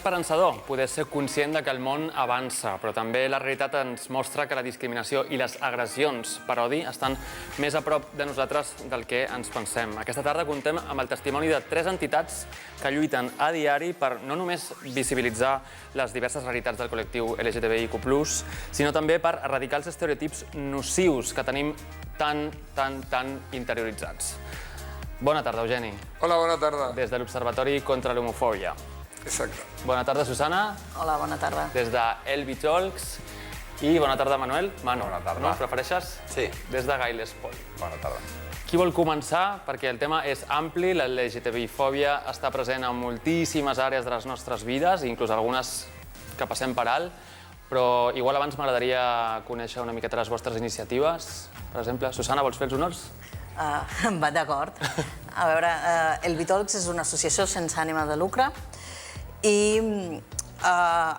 esperançador poder ser conscient que el món avança, però també la realitat ens mostra que la discriminació i les agressions per odi estan més a prop de nosaltres del que ens pensem. Aquesta tarda contem amb el testimoni de 3 entitats que lluiten a diari per no només visibilitzar les diverses realitats del col·lectiu LGTBIQ+, sinó també per erradicar els estereotips nocius que tenim tan interioritzats. Bona tarda, Eugeni. Hola, bona tarda. Des de l'Observatori contra l'Homofòbia. Exacte. Bona tarda, Susana. Hola, bona tarda. Des de Elvi Talks. I bona tarda, Manuel. Manu, bona tarda. no? Prefereixes? Sí. Des de Gailes Pol. Bona tarda. Qui vol començar? Perquè el tema és ampli, la LGTBI-fòbia està present en moltíssimes àrees de les nostres vides, inclús algunes que passem per alt, però igual abans m'agradaria conèixer una miqueta les vostres iniciatives. Per exemple, Susana, vols fer els honors? Va, d'acord. A veure, el Vitalks és una associació sense ànima de lucre i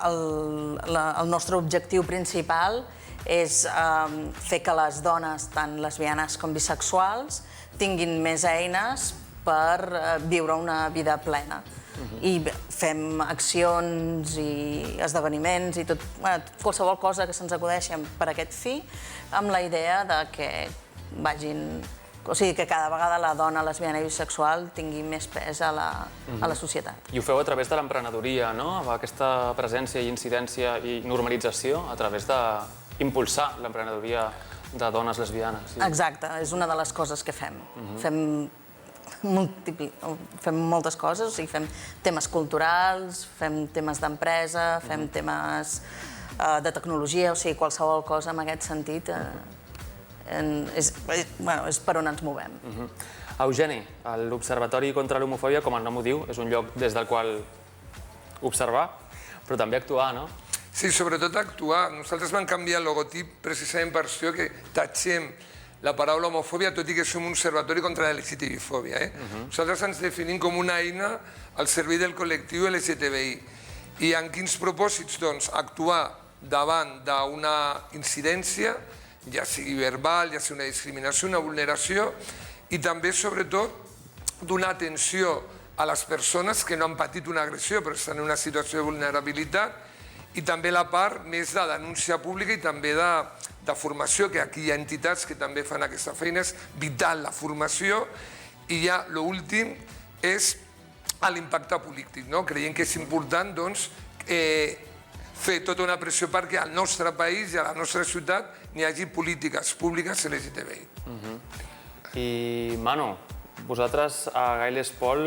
el nostre objectiu principal és fer que les dones, tant lesbianes com bisexuals, tinguin més eines per viure una vida plena. I fem accions i esdeveniments i qualsevol cosa que se'ns acudeixi per aquest fi, amb la idea de que vagin... O sigui, que cada vegada la dona lesbiana i bisexual tingui més pes a la societat. I ho feu a través de l'emprenedoria, no? Amb aquesta presència i incidència i normalització a través d'impulsar l'emprenedoria de dones lesbianes. Exacte, és una de les coses que fem. Fem moltes coses, o sigui, fem temes culturals, fem temes d'empresa, fem temes de tecnologia, o sigui, qualsevol cosa en aquest sentit és per on ens movem. Eugeni, l'Observatori contra l'Homofòbia, com el nom ho diu, és un lloc des del qual observar, però també actuar, no? Sí, sobretot actuar. Nosaltres vam canviar el logotip precisament per això, que tatxem la paraula homofòbia, tot i que som un observatori contra la LGTBI-fòbia. Nosaltres ens definim com una eina al servei del col·lectiu LGTBI. I en quins propòsits? Doncs actuar davant d'una incidència, ja sigui verbal, ja sigui una discriminació, una vulneració, i també, sobretot, donar atenció a les persones que no han patit una agressió però estan en una situació de vulnerabilitat, i també la part més de denúncia pública i també de formació, que aquí hi ha entitats que també fan aquesta feina, és vital la formació, i ja l'últim és l'impacte polític. Creiem que és important, doncs, fer tota una pressió perquè al nostre país i a la nostra ciutat n'hi hagi polítiques públiques LGTBI. I, Manu, vosaltres a Gailes Pol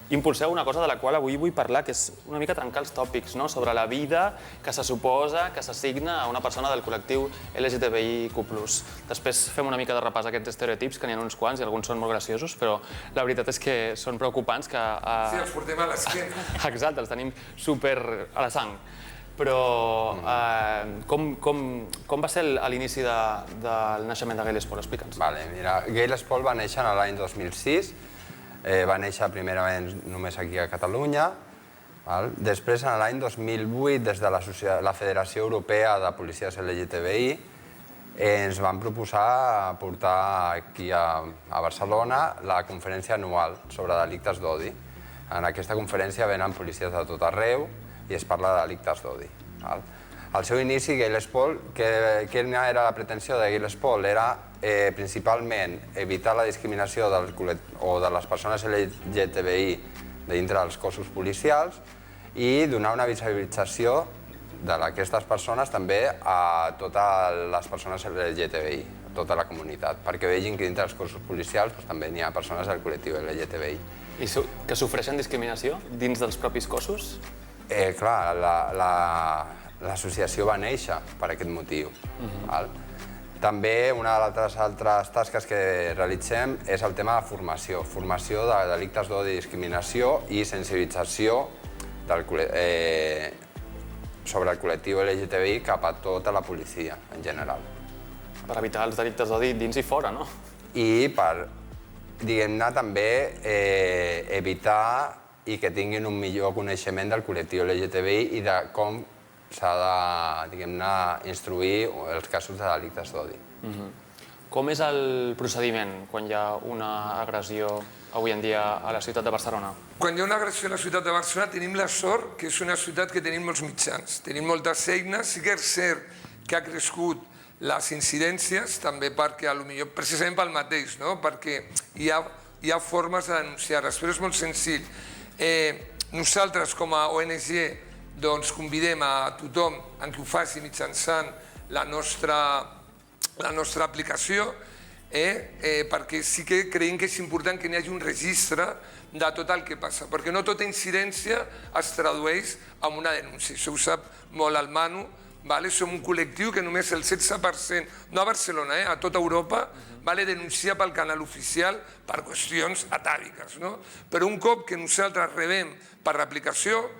impulseu una cosa de la qual avui vull parlar, que és una mica trencar els tòpics, sobre la vida que se suposa, que s'assigna a una persona del col·lectiu LGTBIQ+. Després fem una mica de repàs a aquests estereotips, que n'hi ha uns quants i alguns són molt graciosos, però la veritat és que són preocupants que... Sí, els portem a l'esquena. Exacte, els tenim super a la sang. Però com va ser l'inici del naixement de Gailes Pol? Explica'ns. Mira, Gailes Pol va néixer l'any 2006, va néixer primerament només aquí a Catalunya. Després, en l'any 2008, des de la Federació Europea de Policies LGTBI, ens van proposar portar aquí a Barcelona la conferència anual sobre delictes d'odi. En aquesta conferència venen policies de tot arreu i es parla de delictes d'odi. Al seu inici, Gailes Pol, quina era la pretensió de Gailes Pol? Era principalment evitar la discriminació de les persones LGTBI dintre dels cossos policials i donar una visibilització d'aquestes persones també a totes les persones LGTBI, a tota la comunitat, perquè vegin que dintre dels cossos policials també n'hi ha persones del col·lectiu LGTBI. I que sofreixen discriminació dins dels propis cossos? Clar, l'associació va néixer per aquest motiu. També una de les altres tasques que realitzem és el tema de formació. Formació de delictes d'odi i discriminació i sensibilització sobre el col·lectiu LGTBI cap a tota la policia, en general. Per evitar els delictes d'odi dins i fora, no? I per, diguem-ne, també evitar i que tinguin un millor coneixement del col·lectiu LGTBI i de com s'ha de, diguem-ne, instruir els casos de delictes d'odi. Com és el procediment quan hi ha una agressió avui en dia a la ciutat de Barcelona? Quan hi ha una agressió a la ciutat de Barcelona tenim la sort que és una ciutat que tenim molts mitjans, tenim moltes eines, sí que és cert que ha crescut les incidències, també perquè, potser precisament pel mateix, perquè hi ha formes de denunciar-les, però és molt senzill. Nosaltres, com a ONG, convidem a tothom que ho faci mitjançant la nostra aplicació, perquè sí que creiem que és important que hi hagi un registre de tot el que passa, perquè no tota incidència es tradueix en una denúncia. Això ho sap molt el Manu. Som un col·lectiu que només el 16%, no a Barcelona, a tota Europa, denuncia pel canal oficial per qüestions atàviques. Però un cop que nosaltres rebem per l'aplicació,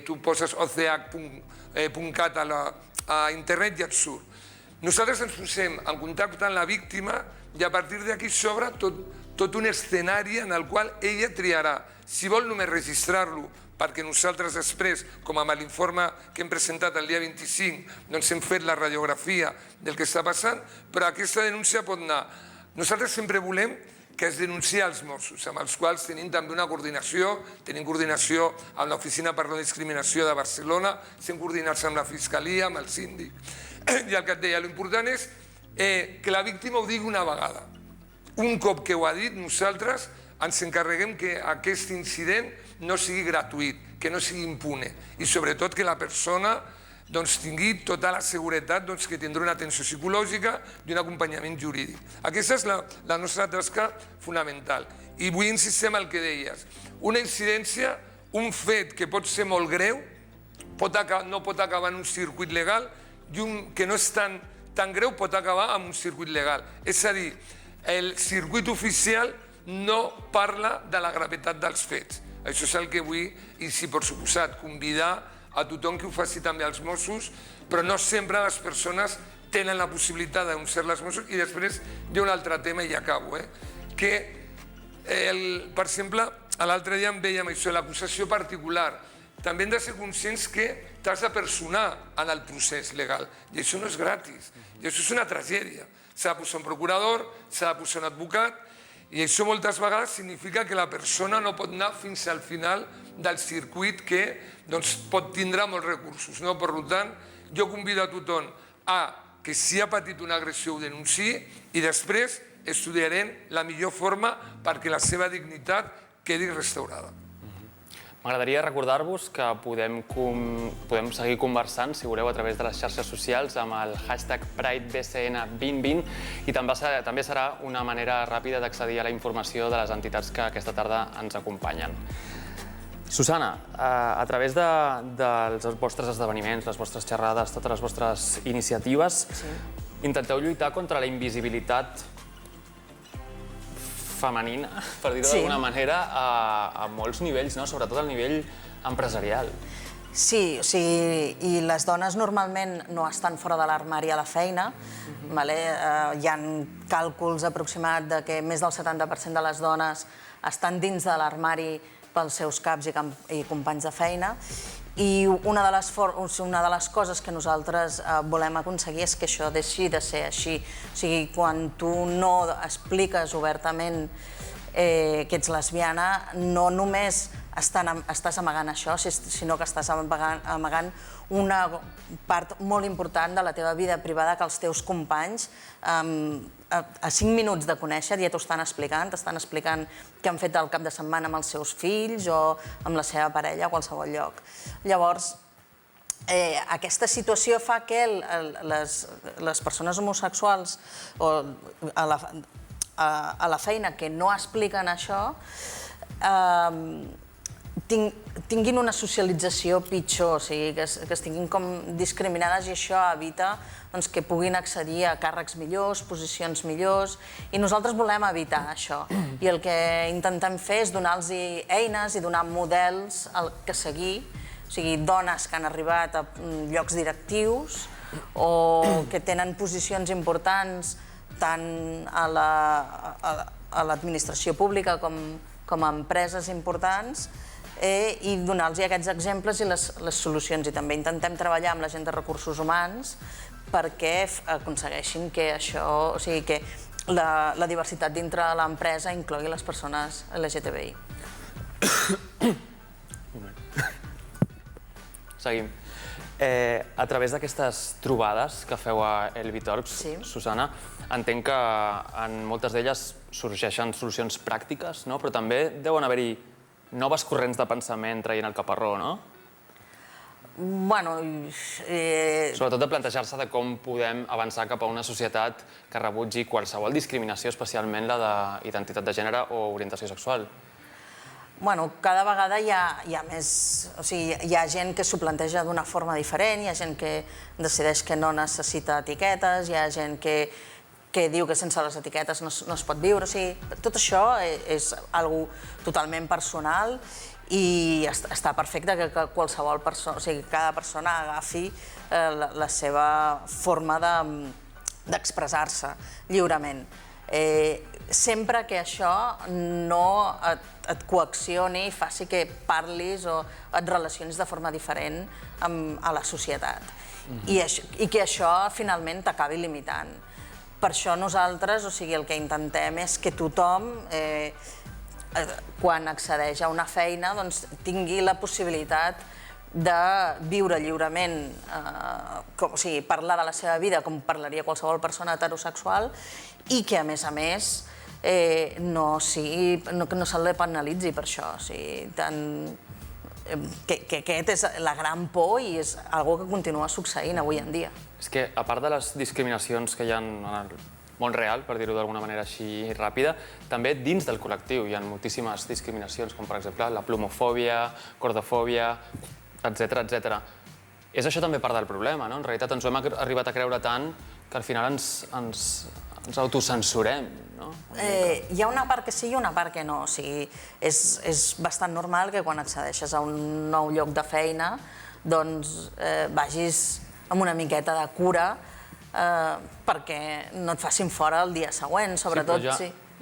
tu poses och.cat a internet i et surt. Nosaltres ens posem en contacte amb la víctima i a partir d'aquí s'obre tot un escenari en el qual ella triarà si vol només registrar-lo, perquè nosaltres després, com amb l'informe que hem presentat el dia 25, hem fet la radiografia del que està passant, però aquesta denúncia pot anar. Nosaltres sempre volem que es denunciï als Mossos, amb els quals tenim també una coordinació, tenim coordinació amb l'Oficina per la Discriminació de Barcelona, estem coordinats amb la Fiscalia, amb el síndic. I el que et deia, l'important és que la víctima ho digui una vegada. Un cop que ho ha dit, nosaltres ens encarreguem que aquest incident no sigui gratuït, que no sigui impune i sobretot que la persona tingui tota la seguretat que tindrà una atenció psicològica i un acompanyament jurídic. Aquesta és la nostra tasca fonamental. I vull insistir en el que deies. Una incidència, un fet que pot ser molt greu, no pot acabar en un circuit legal i un que no és tan greu pot acabar en un circuit legal. És a dir, el circuit oficial no parla de la gravetat dels fets. Això és el que vull, i sí, per suposat, convidar a tothom que ho faci també als Mossos, però no sempre les persones tenen la possibilitat de denunciar-les als Mossos. I després hi ha un altre tema, i acabo, que, per exemple, l'altre dia em dèiem això, l'acusació particular. També hem de ser conscients que t'has de personar en el procés legal, i això no és gratis, i això és una tragèdia. S'ha de posar un procurador, s'ha de posar un advocat, i això moltes vegades significa que la persona no pot anar fins al final del circuit que pot tindre molts recursos. Per tant, jo convido a tothom que si ha patit una agressió ho denunciï i després estudiarem la millor forma perquè la seva dignitat quedi restaurada. M'agradaria recordar-vos que podem seguir conversant, si voleu, a través de les xarxes socials amb el hashtag PrideBCN2020 i també serà una manera ràpida d'accedir a la informació de les entitats que aquesta tarda ens acompanyen. Susana, a través dels vostres esdeveniments, les vostres xerrades, totes les vostres iniciatives, intenteu lluitar contra la invisibilitat femenina, per dir-ho d'alguna manera, a molts nivells, sobretot al nivell empresarial. Sí, i les dones normalment no estan fora de l'armari a la feina. Hi ha càlculs aproximats de que més del 70% de les dones estan dins de l'armari pels seus caps i companys de feina. I una de les coses que nosaltres volem aconseguir és que això deixi de ser així. O sigui, quan tu no expliques obertament que ets lesbiana, no només estàs amagant això, sinó que estàs amagant una part molt important de la teva vida privada que els teus companys a 5 minuts de conèixer ja t'ho estan explicant, què han fet el cap de setmana amb els seus fills o amb la seva parella a qualsevol lloc. Llavors, aquesta situació fa que les persones homosexuals a la feina que no expliquen això tinguin una socialització pitjor, o sigui, que es tinguin com discriminades, i això evita que puguin accedir a càrrecs millors, posicions millors, i nosaltres volem evitar això. I el que intentem fer és donar-los eines i donar models que seguir, o sigui, dones que han arribat a llocs directius o que tenen posicions importants tant a l'administració pública com a empreses importants, i donar-los aquests exemples i les solucions. I també intentem treballar amb la gent de recursos humans perquè aconsegueixin que això, o sigui, que la diversitat dintre de l'empresa inclogui les persones LGTBI. Seguim. A través d'aquestes trobades que feu a El Vitorx, Susana, entenc que en moltes d'elles sorgeixen solucions pràctiques, però també deuen haver-hi noves corrents de pensament traient el caparró, no? Bueno... Sobretot de plantejar-se de com podem avançar cap a una societat que rebutgi qualsevol discriminació, especialment la d'identitat de gènere o orientació sexual. Bueno, cada vegada hi ha més... O sigui, hi ha gent que s'ho planteja d'una forma diferent, hi ha gent que decideix que no necessita etiquetes, hi ha gent que diu que sense les etiquetes no es pot viure. O sigui, tot això és algo totalment personal i està perfecte que qualsevol persona, o sigui, cada persona agafi la seva forma d'expressar-se lliurement. Sempre que això no et coaccioni, faci que parlis o et relacionis de forma diferent a la societat. I que això finalment t'acabi limitant. Per això nosaltres, o sigui, el que intentem és que tothom, quan accedeix a una feina, tingui la possibilitat de viure lliurement, o sigui, parlar de la seva vida com parlaria qualsevol persona heterosexual i que, a més, no se li penalitzi per això. O sigui, que aquest és la gran por i és una que continua succeint avui en dia. És que, a part de les discriminacions que hi ha en el món real, per dir-ho d'alguna manera així ràpida, també dins del col·lectiu hi ha moltíssimes discriminacions, com per exemple la plomofòbia, cordofòbia, etc. És això també part del problema, no? En realitat ens ho hem arribat a creure tant que al final ens autocensurem, no? Hi ha una part que sí i una part que no. O sigui, és bastant normal que quan accedeixes a un nou lloc de feina doncs vagis amb una miqueta de cura perquè no et facin fora el dia següent, sobretot.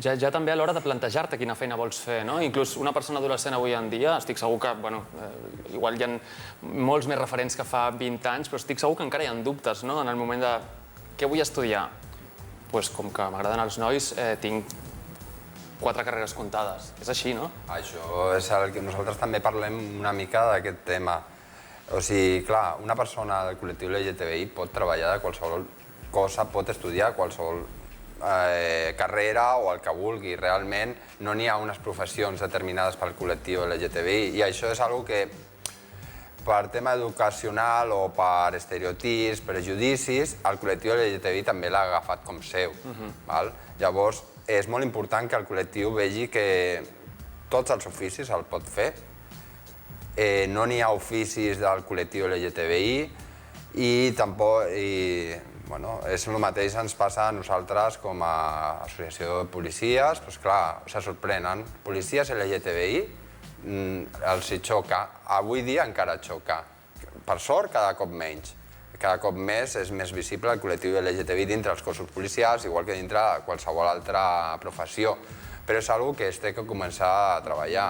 Ja també a l'hora de plantejar-te quina feina vols fer, no? Inclús una persona adolescent avui en dia, estic segur que, igual hi ha molts més referents que fa 20 anys, però estic segur que encara hi ha dubtes, no? En el moment de què vull estudiar? Doncs com que m'agraden els nois, tinc 4 carreres comptades. És així, no? Això és el que nosaltres també parlem una mica d'aquest tema. O sigui, clar, una persona del col·lectiu LGTBI pot treballar de qualsevol cosa, pot estudiar qualsevol carrera o el que vulgui. Realment no n'hi ha unes professions determinades pel col·lectiu LGTBI i això és una que per tema educacional o per estereotips, prejudicis, el col·lectiu LGTBI també l'ha agafat com seu. Llavors, és molt important que el col·lectiu vegi que tots els oficis el pot fer. No n'hi ha oficis del col·lectiu LGTBI i tampoc... És el mateix ens passa a nosaltres com a associació de policies. Doncs clar, se sorprenen. Policies LGTBI els hi xoca. Avui dia encara xoca. Per sort, cada cop menys. Cada cop més és més visible el col·lectiu LGTBI dintre els cossos policials, igual que dintre qualsevol altra professió. Però és una que es té que començar a treballar.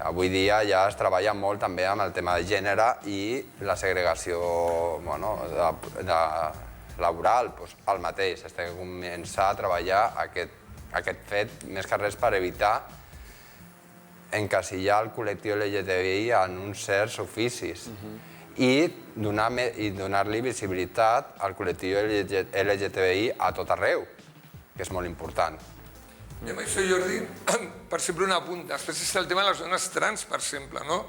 Avui dia ja es treballa molt també amb el tema de gènere i la segregació laboral, el mateix. Es té que començar a treballar aquest fet, més que res per evitar encasillar el col·lectiu LGTBI en uns certs oficis i donar-li visibilitat al col·lectiu LGTBI a tot arreu, que és molt important. I amb això, Jordi, per exemple, un apunt. Després està el tema de les dones trans, per exemple, no?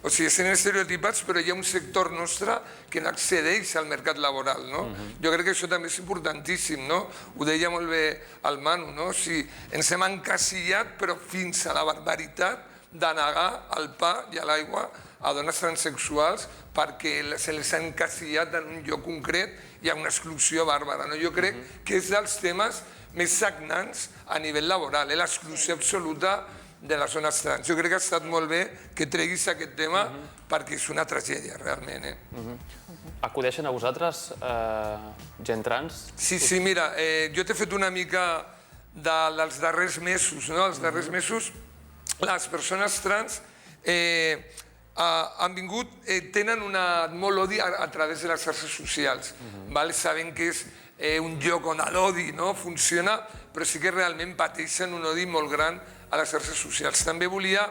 O sigui, sent estereotipats, però hi ha un sector nostre que no accedeix al mercat laboral, no? Jo crec que això també és importantíssim, no? Ho deia molt bé el Manu, no? O sigui, ens hem encasillat, però fins a la barbaritat de negar el pa i l'aigua a dones transsexuals perquè se les ha encasillat en un lloc concret i hi ha una exclusió bàrbara, no? Jo crec que és dels temes més sagnants a nivell laboral, l'exclusió absoluta de les dones trans. Jo crec que ha estat molt bé que treguis aquest tema perquè és una tragèdia, realment. Acudeixen a vosaltres gent trans? Sí, mira, jo t'he fet una mica dels darrers mesos, no? Els darrers mesos les persones trans tenen molt odi a través de les xarxes socials. Saben que és un lloc on l'odi funciona, però sí que realment pateixen un odi molt gran a les xarxes socials. També volia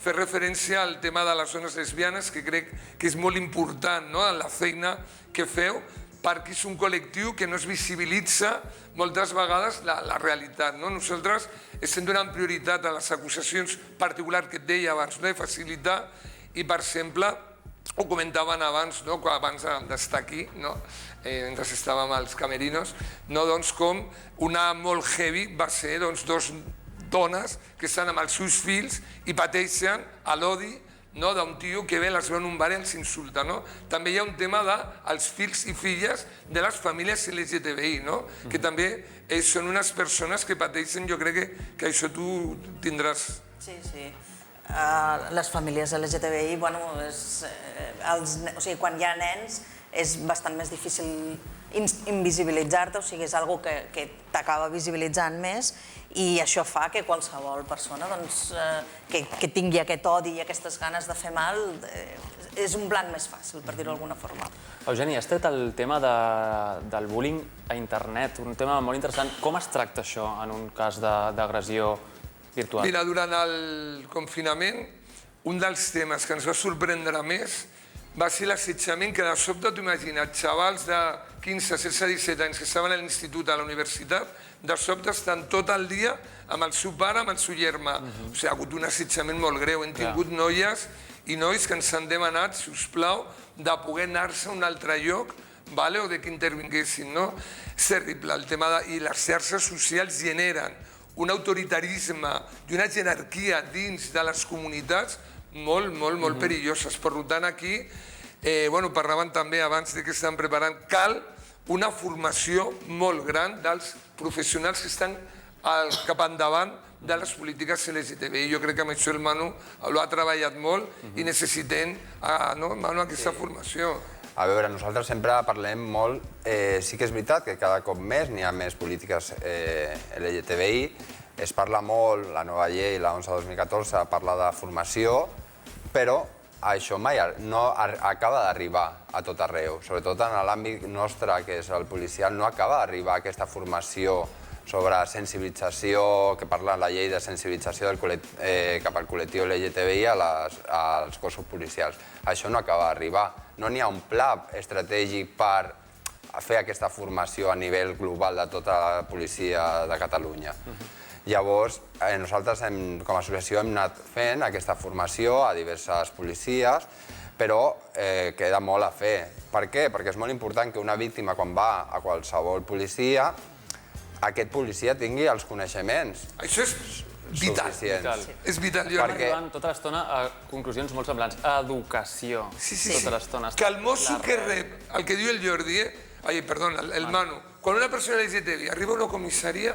fer referència al tema de les dones lesbianes, que crec que és molt important en la feina que feu, perquè és un col·lectiu que no es visibilitza moltes vegades la realitat. Nosaltres estem donant prioritat a les acusacions particulars que et deia abans, de facilitar, i per exemple, ho comentaven abans, abans d'estar aquí, mentre estàvem als camerinos, com una molt heavy va ser dues dones que estan amb els seus fills i pateixen l'odi d'un tio que ve, les veu en un bar i els insulta. També hi ha un tema dels fills i filles de les famílies LGTBI, que també són unes persones que pateixen, jo crec que això tu tindràs. Sí, sí. Les famílies LGTBI, quan hi ha nens és bastant més difícil invisibilitzar-te, o sigui, és una cosa que t'acaba visibilitzant més, i això fa que qualsevol persona que tingui aquest odi i aquestes ganes de fer mal és un blanc més fàcil, per dir-ho d'alguna forma. Eugeni, has tret el tema del bullying a internet, un tema molt interessant. Com es tracta això en un cas d'agressió virtual? Mira, durant el confinament, un dels temes que ens va sorprendre més va ser l'assetjament que de sobte, t'ho imagina't, xavals de 15, 16, 17 anys que estaven a l'institut, a la universitat, de sobte estan tot el dia amb el seu pare, amb el seu germà. O sigui, ha hagut un assetjament molt greu. Hem tingut noies i nois que ens han demanat, si us plau, de poder anar-se a un altre lloc o de que intervinguessin. És terrible el tema i les xarxes socials generen un autoritarisme i una jerarquia dins de les comunitats molt, molt, molt perilloses. Per tant, aquí, parlaven també abans que estan preparant, cal una formació molt gran dels professionals que estan cap endavant de les polítiques LGTBI. Jo crec que amb això el Manu l'ha treballat molt i necessitem, Manu, aquesta formació. A veure, nosaltres sempre parlem molt, sí que és veritat que cada cop més n'hi ha més polítiques LGTBI, es parla molt, la nova llei, la 11/2014, parla de formació, però això mai no acaba d'arribar a tot arreu, sobretot en l'àmbit nostre, que és el policial, no acaba d'arribar aquesta formació sobre sensibilització, que parla la llei de sensibilització cap al col·lectiu LGTBI als cossos policials. Això no acaba d'arribar. No n'hi ha un pla estratègic per fer aquesta formació a nivell global de tota la policia de Catalunya. Llavors, nosaltres com a associació hem anat fent aquesta formació a diverses policies, però queda molt a fer. Per què? Perquè és molt important que una víctima, quan va a qualsevol policia, aquest policia tingui els coneixements. Això és vital. És vital. Estan arribant tota l'estona a conclusions molt semblants. Educació. Tota l'estona. Que el mosso que rep, el que diu el Jordi, el Manu, quan una persona LGTBI arriba a una comissaria,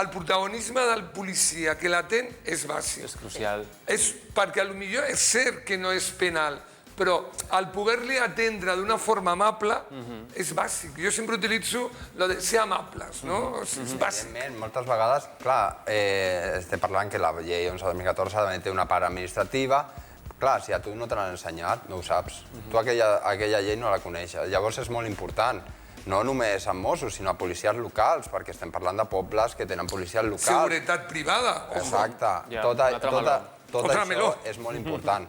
el protagonisme del policia que l'atén és bàsic. És crucial. Perquè potser és cert que no és penal, però el poder-li atendre d'una forma amable és bàsic. Jo sempre utilitzo el de ser amables, no? És bàsic. Evidentment, moltes vegades, clar, estem parlant que la llei 11/2014 també té una part administrativa. Clar, si a tu no te l'han ensenyat, no ho saps. Tu aquella llei no la coneixes. Llavors és molt important. No només amb Mossos, sinó a policies locals, perquè estem parlant de pobles que tenen policies locals. Seguretat privada. Exacte. Tot això és molt important.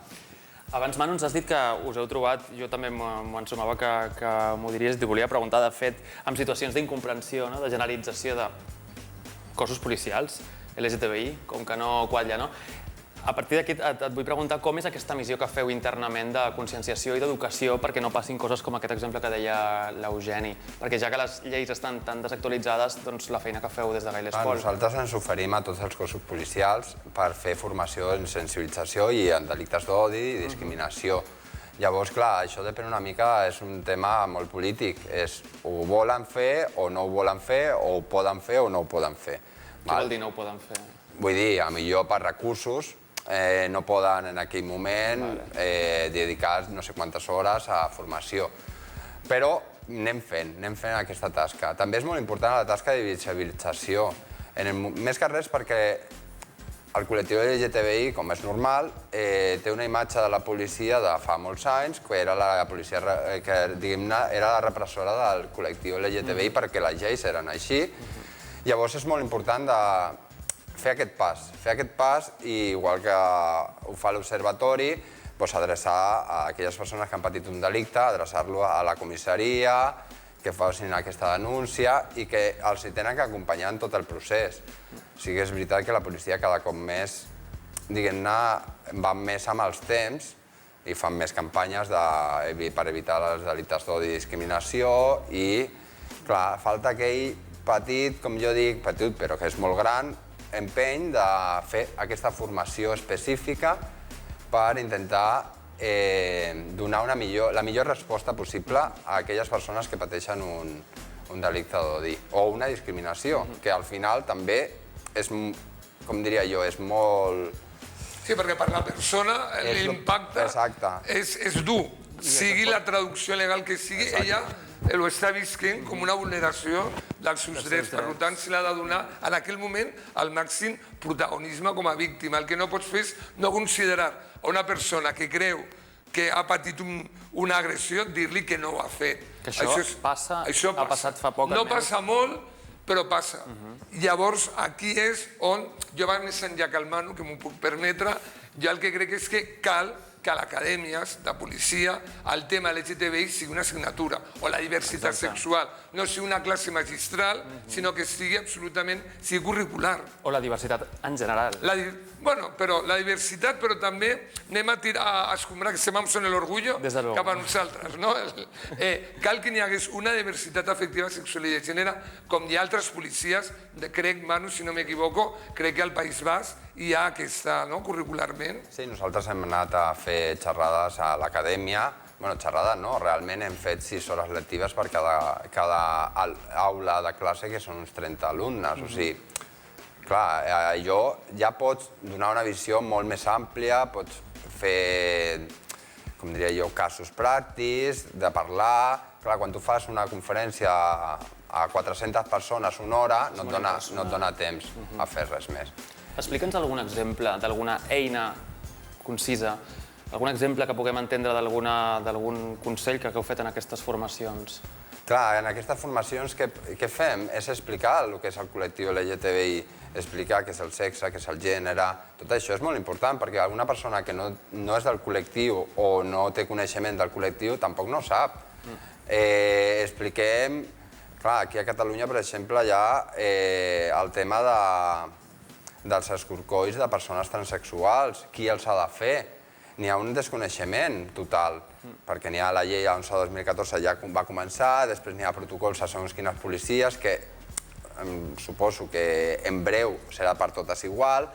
Abans, Manu, ens has dit que us heu trobat, jo també m'ho ensumava que m'ho diries, t'hi volia preguntar, de fet, amb situacions d'incomprensió, de generalització de cossos policials, LGTBI, com que no quatlla, no? A partir d'aquí et vull preguntar com és aquesta missió que feu internament de conscienciació i d'educació perquè no passin coses com aquest exemple que deia l'Eugeni. Perquè ja que les lleis estan tan desactualitzades, doncs la feina que feu des de Gai l'Espol. Nosaltres ens oferim a tots els cossos policials per fer formació en sensibilització i en delictes d'odi i discriminació. Llavors, clar, això depèn una mica, és un tema molt polític. Ho volen fer o no ho volen fer, o ho poden fer o no ho poden fer. Què vol dir no ho poden fer? Vull dir, potser per recursos, no poden en aquell moment dedicar no sé quantes hores a formació. Però anem fent aquesta tasca. També és molt important la tasca de visibilització. Més que res perquè el col·lectiu LGTBI, com és normal, té una imatge de la policia de fa molts anys, que era la policia que, diguem-ne, era la repressora del col·lectiu LGTBI perquè les lleis eren així. Llavors és molt important de fer aquest pas i igual que ho fa l'Observatori, adreçar a aquelles persones que han patit un delicte, adreçar-lo a la comissaria, que facin aquesta denúncia i que els hi tenen que acompanyar en tot el procés. O sigui, és veritat que la policia cada cop més, diguem-ne, va més amb els temps i fan més campanyes per evitar els delictes d'odi i discriminació i, clar, falta aquell petit, com jo dic, petit però que és molt gran, empeny de fer aquesta formació específica per intentar donar la millor resposta possible a aquelles persones que pateixen un delicte d'odi o una discriminació, que al final també és, com diria jo, és molt... Sí, perquè per la persona l'impacte és dur. Sigui la traducció legal que sigui, ella ho està visquent com una vulneració dels seus drets. Per tant, se l'ha de donar en aquell moment el màxim protagonisme com a víctima. El que no pots fer és no considerar a una persona que creu que ha patit una agressió, dir-li que no ho ha fet. Que això passa, ha passat fa poc. No passa molt, però passa. Llavors, aquí és on jo vaig més enllà que el Manu, que m'ho puc permetre, jo el que crec és que cal que a l'acadèmies de policia el tema LGTBI sigui una assignatura, o la diversitat sexual, no sigui una classe magistral, sinó que sigui absolutament curricular. O la diversitat en general. Bueno, però la diversitat, però també anem a tirar a escombrar, que se m'ensona l'orgullo cap a nosaltres, no? Cal que n'hi hagués una diversitat afectiva, sexual i de gènere, com hi ha altres policies, crec, Manu, si no m'equivoco, crec que al País Basc hi ha aquesta, no?, curricularment. Sí, nosaltres hem anat a fer xerrades a l'acadèmia. Bueno, xerrades no, realment hem fet 6 hores lectives per cada aula de classe, que són uns 30 alumnes. O sigui, clar, allò ja pots donar una visió molt més àmplia, pots fer, com diria jo, casos pràctics, de parlar. Clar, quan tu fas una conferència a 400 persones una hora, no et dona temps a fer res més. Explica'ns algun exemple d'alguna eina concisa, algun exemple que puguem entendre d'algun consell que hagueu fet en aquestes formacions. Clar, en aquestes formacions què fem? És explicar el que és el col·lectiu LGTBI, explicar què és el sexe, què és el gènere. Tot això és molt important, perquè alguna persona que no és del col·lectiu o no té coneixement del col·lectiu tampoc no sap. Expliquem... Clar, aquí a Catalunya, per exemple, hi ha el tema dels escorcolls de persones transsexuals. Qui els ha de fer? N'hi ha un desconeixement total, perquè n'hi ha la llei 11/2014 ja va començar, després n'hi ha protocols a segons quines policies, que suposo que en breu serà per totes igual,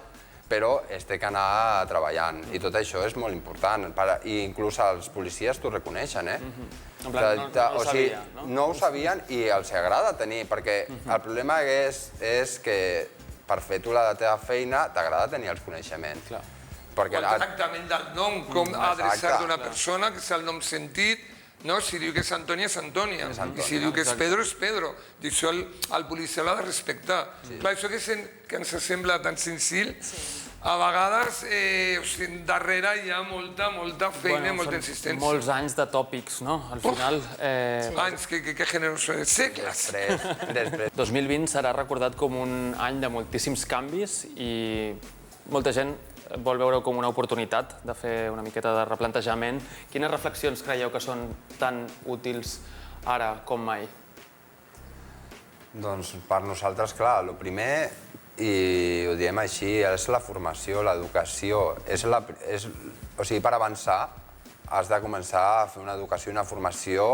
però es té que anar treballant. I tot això és molt important. I inclús els policies t'ho reconeixen, eh? En plan, no ho sabia, no? No ho sabien i els agrada tenir, perquè el problema és que per fer tu la teva feina t'agrada tenir els coneixements. El tractament del nom, com adreçar-te a una persona, que és el nom sentit, si diu que és Antònia, és Antònia, i si diu que és Pedro, és Pedro. I això el policia l'ha de respectar. Clar, això que ens sembla tan senzill, a vegades darrere hi ha molta feina i molta insistència. Molts anys de tòpics, no? Al final... Anys, que generosos són, segles. 2020 serà recordat com un any de moltíssims canvis i molta gent vol veure com una oportunitat de fer una miqueta de replantejament. Quines reflexions creieu que són tan útils ara com mai? Doncs per nosaltres, clar, el primer, i ho diem així, és la formació, l'educació. O sigui, per avançar has de començar a fer una educació i una formació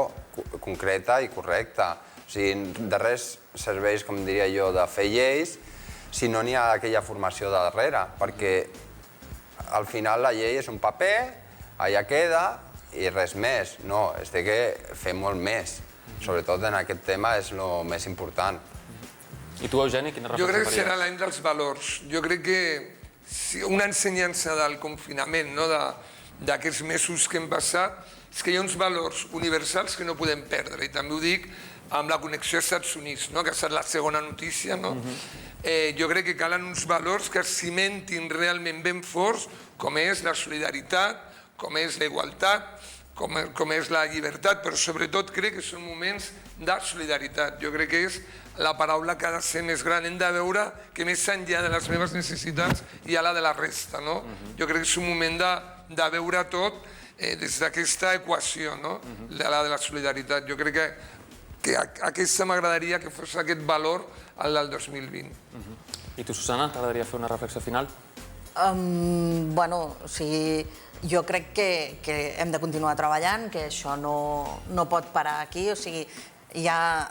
concreta i correcta. O sigui, de res serveix, com diria jo, de fer lleis si no n'hi ha aquella formació de darrere, perquè al final la llei és un paper, allà queda i res més. No, es té que fer molt més. Sobretot en aquest tema és el més important. I tu, Eugeni, quina reflexió faries? Jo crec que serà l'any dels valors. Jo crec que una ensenyança del confinament, d'aquests mesos que hem passat, és que hi ha uns valors universals que no podem perdre. I també ho dic amb la connexió als Estats Units, que ha estat la segona notícia. Jo crec que calen uns valors que es cimentin realment ben forts, com és la solidaritat, com és la igualtat, com és la llibertat, però sobretot crec que són moments de solidaritat. Jo crec que és la paraula que ha de ser més gran. Hem de veure que més enllà de les meves necessitats hi ha la de la resta. Jo crec que és un moment de veure tot des d'aquesta equació, la de la solidaritat. Jo crec que aquesta m'agradaria que fos aquest valor al del 2020. I tu, Susana, t'agradaria fer una reflexió final? Bueno, o sigui, jo crec que hem de continuar treballant, que això no pot parar aquí. O sigui, hi ha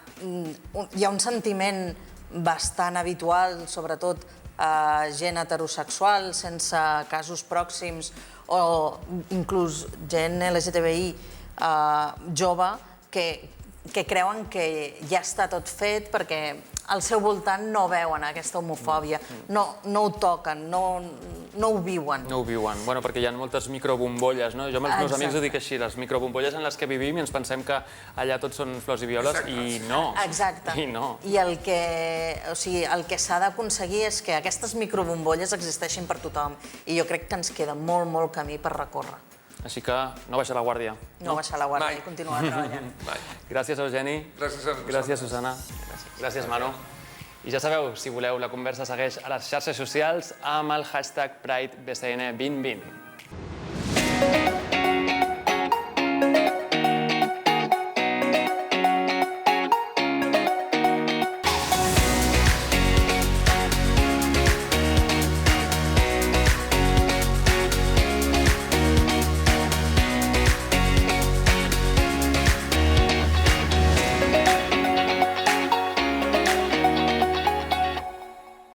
un sentiment bastant habitual, sobretot a gent heterosexual, sense casos pròxims, o inclús gent LGTBI jove, que creuen que ja està tot fet perquè al seu voltant no veuen aquesta homofòbia, no ho toquen, no ho viuen. No ho viuen, perquè hi ha moltes microbombolles, no? Jo amb els meus amics ho dic així, les microbombolles en les que vivim i ens pensem que allà tots són flors i violes i no. Exacte. I el que s'ha d'aconseguir és que aquestes microbombolles existeixin per tothom i jo crec que ens queda molt, molt camí per recórrer. Així que no baixar la guàrdia. No baixar la guàrdia i continuar treballant. Gràcies, Eugeni. Gràcies, Susana. Gràcies, Manu. I ja sabeu, si voleu, la conversa segueix a les xarxes socials amb el hashtag PrideBCN2020.